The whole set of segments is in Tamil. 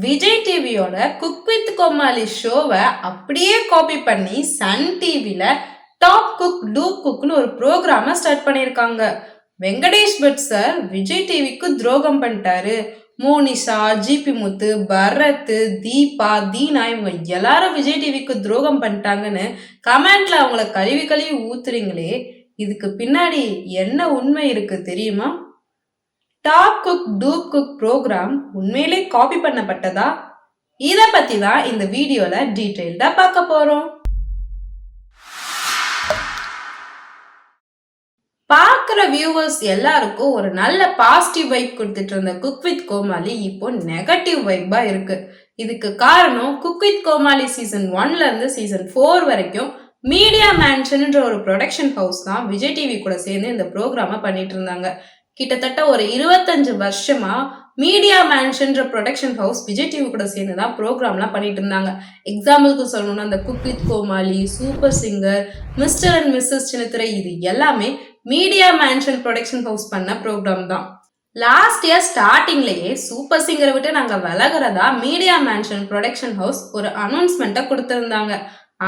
விஜய் டிவியோட குக் வித் கோமாளி ஷோவை அப்படியே காப்பி பண்ணி சன் டிவில டாப் குக் டூ குக்னு ஒரு ப்ரோக்ராம ஸ்டார்ட் பண்ணியிருக்காங்க. வெங்கடேஷ் பட் சார் விஜய் டிவிக்கு துரோகம் பண்ணிட்டாரு. மோனிஷா, ஜிபி முத்து, பரத், தீபா, தீனா இவங்க எல்லாரும் விஜய் டிவிக்கு துரோகம் பண்ணிட்டாங்கன்னு கமெண்ட்ல அவங்கள கழுவி கழுவி ஊத்துறீங்களே, இதுக்கு பின்னாடி என்ன உண்மை இருக்கு தெரியுமா? Top cook do cook program உண்மையிலே காப்பி பண்ணப்பட்டதா? இத பத்தி தான் இந்த வீடியோல டீடைல்டா பார்க்க போறோம். பார்க்குற வியூவர்ஸ் எல்லாருக்கும் ஒரு நல்ல பாசிட்டிவ் வைப் கொடுத்துட்டு இருந்த குக் வித் கோமாளி இப்போ நெகட்டிவ் வைப்பா இருக்கு. இதுக்கு காரணம் குக் வித் கோமாளி சீசன் 1ல இருந்து சீசன் 4 வரைக்கும் மீடியா மேன்ஷன்ன்ற ஒரு ப்ரொடக்ஷன் ஹவுஸ் தான் விஜய் டிவி கூட சேர்ந்து இந்த ப்ரோக்ராம பண்ணிட்டு இருந்தாங்க. கிட்டத்தட்ட ஒரு 25 வருஷமா மீடியா மேன்ஷன்ற ப்ரொடக்ஷன் ஹவுஸ் விஜய் டிவி கூட சேர்ந்து தான் ப்ரோக்ராம்லாம் பண்ணிட்டு இருந்தாங்க. எக்ஸாம்பிளுக்கு சொல்லணும்னா அந்த cook with Komali, super singer, mister and missus Chinnathirai இது எல்லாமே மீடியா மேன்ஷன் ப்ரொடக்ஷன் ஹவுஸ் பண்ண ப்ரோக்ராம் தான். லாஸ்ட் இயர் ஸ்டார்டிங்லயே சூப்பர் சிங்கரை விட்டு நாங்க விலகிறதா மீடியா மேன்ஷன் ப்ரொடக்ஷன் ஹவுஸ் ஒரு அனௌன்ஸ்மெண்ட்டை கொடுத்திருந்தாங்க.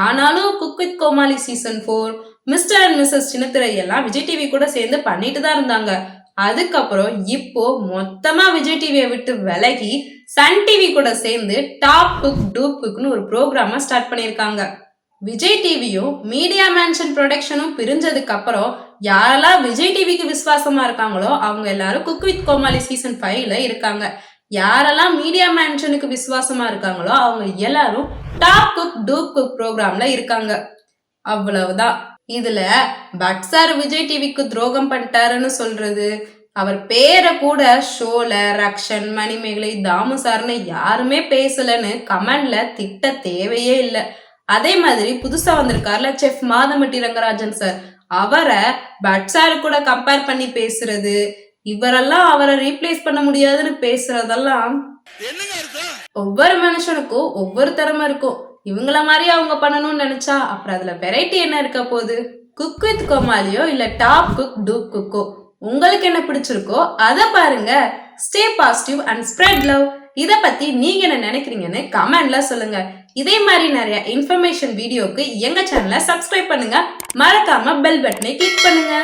ஆனாலும் cook with Komali season 4, mister and missus Chinnathirai எல்லாம் விஜய் டிவி கூட சேர்ந்து பண்ணிட்டு தான் இருந்தாங்க. அதுக்கப்புறம் இப்போ மொத்தமா விஜய் டிவியை விட்டு விலகி சன் டிவி கூட சேர்ந்து டாப் குக் டூ குக்னு ஒரு ப்ரோக்ராம ஸ்டார்ட் பண்ணியிருக்காங்க. விஜய் டிவியும் மீடியா மேன்ஷன் ப்ரொடக்ஷனும் பிரிஞ்சதுக்கு அப்புறம் யாரெல்லாம் விஜய் டிவிக்கு விசுவாசமா இருக்காங்களோ அவங்க எல்லாரும் குக் வித் கோமாளி சீசன் 5ல இருக்காங்க. யாரெல்லாம் மீடியா மேன்ஷனுக்கு விசுவாசமா இருக்காங்களோ அவங்க எல்லாரும் டாப் குக் டூ குக் ப்ரோக்ராம்ல இருக்காங்க. அவ்வளவுதான். இதுல பட் சார் விஜய் டிவிக்கு துரோகம் பண்ணிட்டாருன்னு சொல்றது, அவர் பேரை கூட ஷோல ரக்ஷன், மணிமேகலை, தாமு சார்னு யாருமே பேசலன்னு கமெண்ட்ல திட்ட தேவையே இல்லை. அதே மாதிரி புதுசா வந்திருக்காருல செஃப் மாதமட்டி ரங்கராஜன் சார், அவரை பட் சாரு கூட கம்பேர் பண்ணி பேசுறது, இவரெல்லாம் அவரை ரீப்ளேஸ் பண்ண முடியாதுன்னு பேசுறதெல்லாம் ஒவ்வொரு மனுஷனுக்கும் ஒவ்வொரு திறமை இருக்கும். இவங்கள மாதிரி அவங்க பண்ணணும்னு நினைச்சா அப்புறம் அதுல வெரைட்டி என்ன இருக்க போகுது? குக் வித் கோமாளியோ இல்ல டாப் குக் டூ குக்கோ உங்களுக்கு என்ன பிடிச்சிருக்கோ அதை பாருங்க. Stay positive and spread love. இத பத்தி நீங்க என்ன நினைக்கிறீங்கன்னு கமெண்ட்ல சொல்லுங்க. இதே மாதிரி நிறைய இன்ஃபர்மேஷன் வீடியோக்கு எங்க சேனலை சப்ஸ்கிரைப் பண்ணுங்க. மறக்காம பெல் பட்டனை கிளிக் பண்ணுங்க.